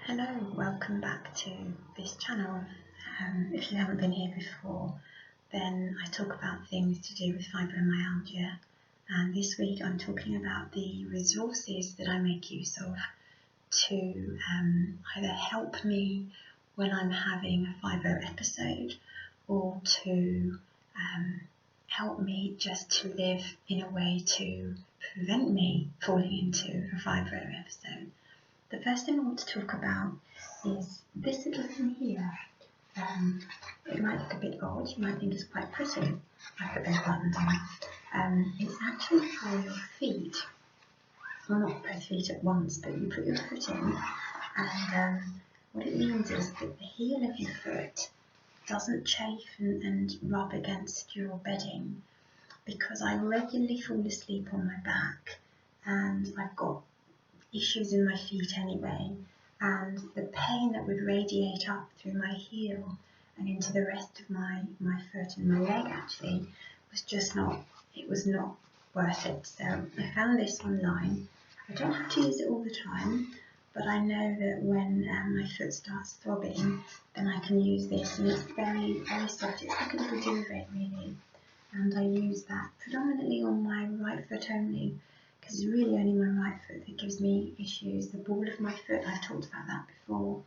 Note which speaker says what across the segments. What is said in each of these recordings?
Speaker 1: Hello, welcome back to this channel. If you haven't been here before, then I talk about things to do with fibromyalgia, and this week I'm talking about the resources that I make use of to either help me when I'm having a fibro episode or to help me just to live in a way to prevent me falling into a fibro episode. The first thing I want to talk about is this little thing here. It might look a bit odd, you might think it's quite pretty. I put those buttons on. It's actually for your feet. Well, not both feet at once, but you put your foot in, and what it means is that the heel of your foot doesn't chafe and rub against your bedding, because I regularly fall asleep on my back, and I've got issues in my feet anyway, and the pain that would radiate up through my heel and into the rest of my foot and my leg actually was just not worth it. So I found this online. I don't have to use it all the time, but I know that when my foot starts throbbing, then I can use this, and it's very, very soft. It's like a little duvet really, and I use that predominantly on my right foot only, because it's really only my right foot that gives me issues. The ball of my foot, I've talked about that before,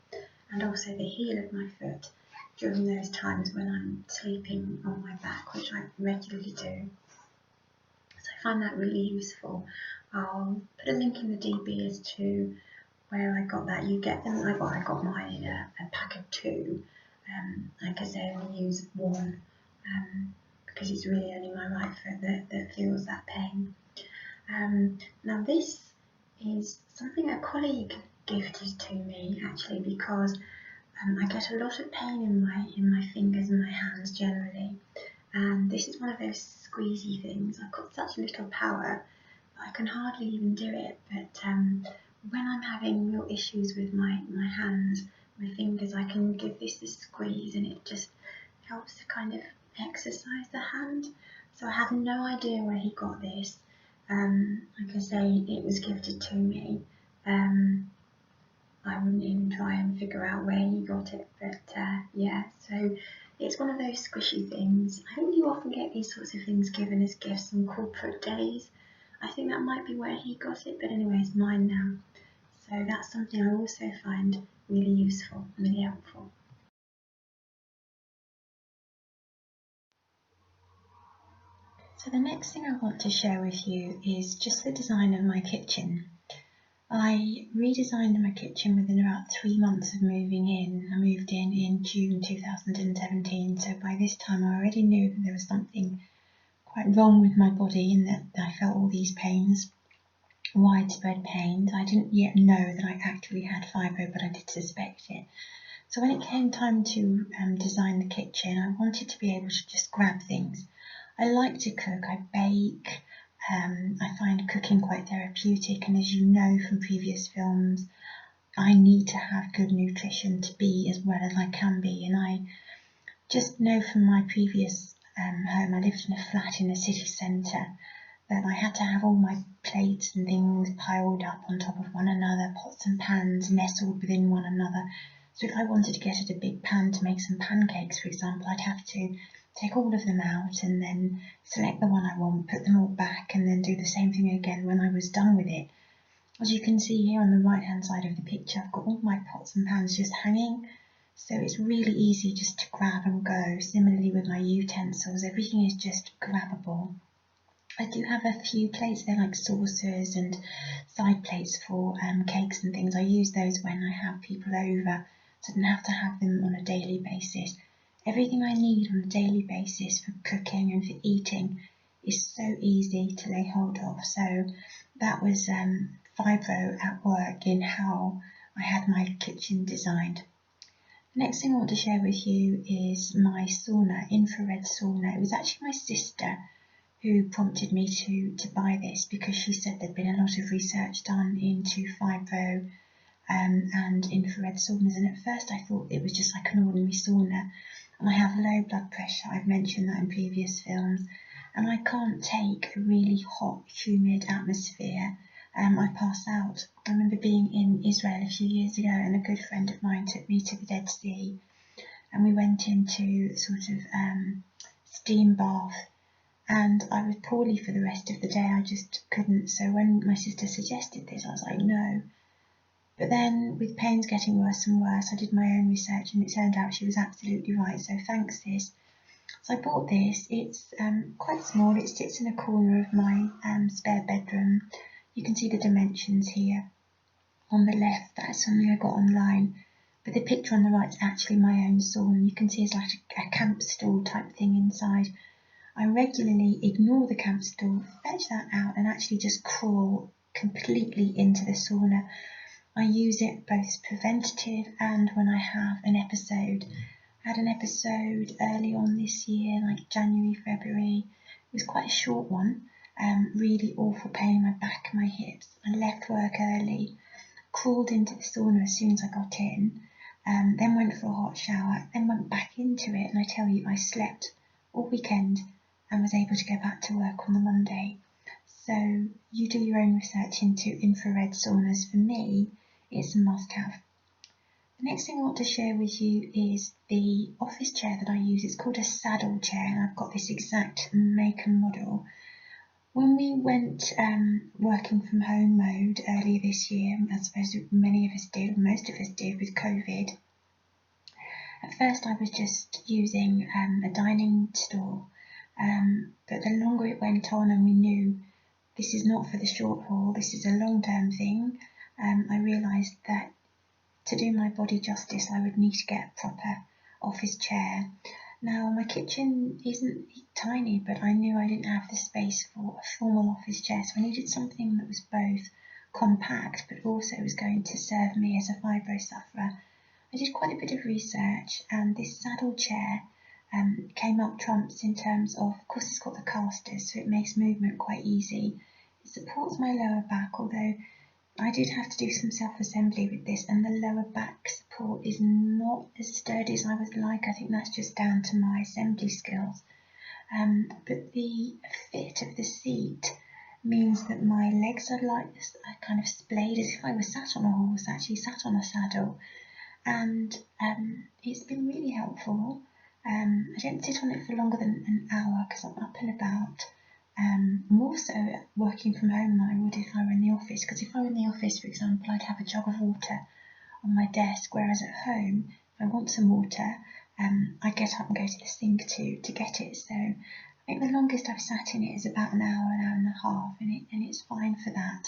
Speaker 1: and also the heel of my foot during those times when I'm sleeping on my back, which I regularly do. So I find that really useful. I'll put a link in the DB as to where I got that. You get them, I got mine in a pack of 2, because I only use one, because it's really only my right foot that feels that pain. Now this is something a colleague gifted to me actually, because I get a lot of pain in my fingers and my hands generally, and this is one of those squeezy things. I've got such little power that I can hardly even do it, but when I'm having real issues with my hands, my fingers, I can give this a squeeze and it just helps to kind of exercise the hand. So I have no idea where he got this. Like I say, it was gifted to me. I wouldn't even try and figure out where he got it, but yeah, so it's one of those squishy things. I think you often get these sorts of things given as gifts on corporate days. I think that might be where he got it, but anyway, it's mine now. So that's something I also find really useful, really helpful. So the next thing I want to share with you is just the design of my kitchen. I redesigned my kitchen within about 3 months of moving in. I moved in June 2017, so by this time I already knew that there was something quite wrong with my body and that I felt all these pains, widespread pains. I didn't yet know that I actually had fibro, but I did suspect it. So when it came time to design the kitchen, I wanted to be able to just grab things. I like to cook, I bake. I find cooking quite therapeutic, and as you know from previous films, I need to have good nutrition to be as well as I can be, and I just know from my previous home, I lived in a flat in the city centre, that I had to have all my plates and things piled up on top of one another, pots and pans nestled within one another. So if I wanted to get at a big pan to make some pancakes, for example, I'd have to take all of them out and then select the one I want, put them all back, and then do the same thing again when I was done with it. As you can see here on the right hand side of the picture, I've got all my pots and pans just hanging, so it's really easy just to grab and go. Similarly with my utensils, everything is just grabbable. I do have a few plates, they're like saucers and side plates for cakes and things. I use those when I have people over, so I don't have to have them on a daily basis. Everything I need on a daily basis for cooking and for eating is so easy to lay hold of. So that was fibro at work in how I had my kitchen designed. The next thing I want to share with you is my sauna, Infra Red Sauna. It was actually my sister who prompted me to buy this, because she said there'd been a lot of research done into fibro and infrared saunas, and at first I thought it was just like an ordinary sauna. And I have low blood pressure, I've mentioned that in previous films, and I can't take a really hot, humid atmosphere. I pass out. I remember being in Israel a few years ago, and a good friend of mine took me to the Dead Sea, and we went into sort of steam bath, and I was poorly for the rest of the day. I just couldn't. So when my sister suggested this, I was like, no. But then, with pains getting worse and worse, I did my own research, and it turned out she was absolutely right. So thanks, sis. So I bought this. It's quite small. It sits in a corner of my spare bedroom. You can see the dimensions here. On the left, that's something I got online. But the picture on the right is actually my own sauna. You can see it's like a camp stool type thing inside. I regularly ignore the camp stool, fetch that out, and actually just crawl completely into the sauna. I use it both preventative and when I have an episode. I had an episode early on this year, like January, February. It was quite a short one. Really awful pain in my back and my hips. I left work early, crawled into the sauna as soon as I got in, then went for a hot shower, then went back into it, and I tell you, I slept all weekend and was able to go back to work on the Monday. So you do your own research into infrared saunas. For me, it's a must-have. The next thing I want to share with you is the office chair that I use. It's called a saddle chair, and I've got this exact make and model. When we went working from home mode earlier this year, I suppose many of us did, most of us did with COVID, at first I was just using a dining stool, but the longer it went on and we knew this is not for the short haul, this is a long-term thing, I realised that to do my body justice I would need to get a proper office chair. Now my kitchen isn't tiny, but I knew I didn't have the space for a formal office chair, so I needed something that was both compact but also was going to serve me as a fibro sufferer. I did quite a bit of research, and this saddle chair came up trumps in terms of course it's got the casters, so it makes movement quite easy. It supports my lower back, although I did have to do some self-assembly with this, and the lower back support is not as sturdy as I would like. I think that's just down to my assembly skills. But the fit of the seat means that my legs are kind of splayed, as if I was sat on a horse, actually sat on a saddle. And it's been really helpful. I don't sit on it for longer than an hour because I'm up and about. More so working from home than I would if I were in the office, because if I were in the office, for example, I'd have a jug of water on my desk, whereas at home, if I want some water, I get up and go to the sink to get it. So I think the longest I've sat in it is about an hour and a half, and it's fine for that.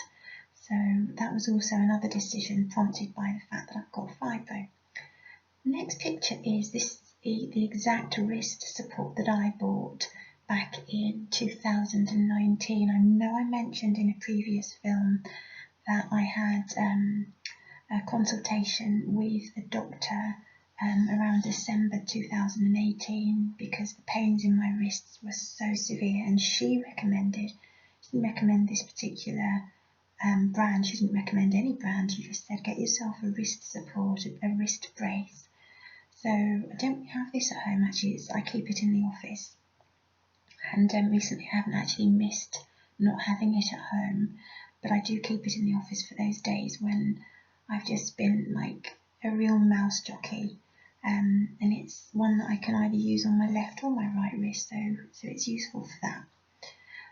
Speaker 1: So that was also another decision prompted by the fact that I've got fibro. The next picture is the exact wrist support that I bought back in 2019. I know I mentioned in a previous film that I had a consultation with a doctor around December 2018 because the pains in my wrists were so severe, and she didn't recommend this particular brand. She didn't recommend any brand. She just said get yourself a wrist support, a wrist brace. So I don't have this at home actually, I keep it in the office. And recently I haven't actually missed not having it at home, but I do keep it in the office for those days when I've just been like a real mouse jockey. And it's one that I can either use on my left or my right wrist, so it's useful for that.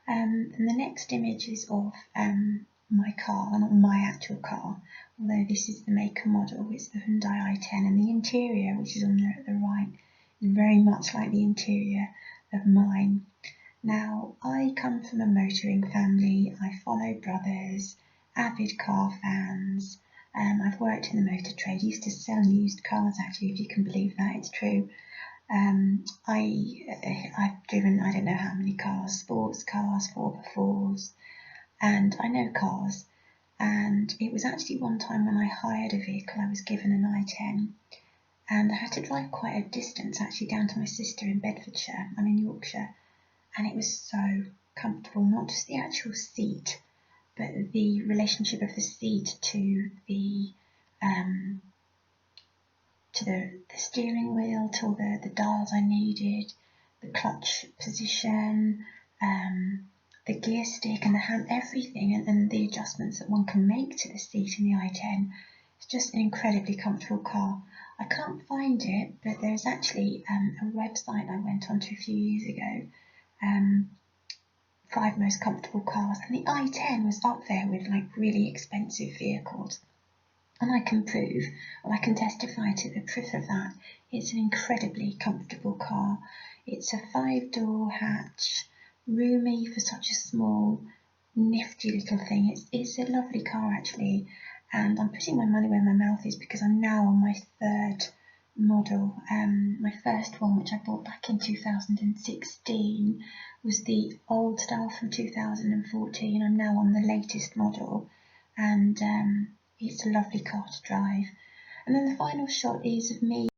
Speaker 1: And the next image is of my car, not my actual car, although this is the make and model. It's the Hyundai i10, and the interior, which is on there at the right, is very much like the interior of mine. Now, I come from a motoring family. I follow brothers, avid car fans. I've worked in the motor trade, used to sell used cars actually, if you can believe that, it's true. I've driven I don't know how many cars, sports cars, 4x4s, and I know cars. And it was actually one time when I hired a vehicle, I was given an i10, and I had to drive quite a distance actually down to my sister in Bedfordshire. I'm in Yorkshire, and it was so comfortable, not just the actual seat, but the relationship of the seat to the steering wheel, to the dials I needed, the clutch position, the gear stick and the hand, everything, and the adjustments that one can make to the seat in the i10. It's just an incredibly comfortable car. I can't find it, but there's actually a website I went onto a few years ago, 5 most comfortable cars, and the i10 was up there with like really expensive vehicles. And I can prove, or I can testify to the proof of that. It's an incredibly comfortable car. It's a 5-door hatch, roomy for such a small, nifty little thing. It's a lovely car actually, and I'm putting my money where my mouth is because I'm now on my 3rd model. My first one, which I bought back in 2016, was the old style from 2014. I'm now on the latest model, and it's a lovely car to drive. And then the final shot is of me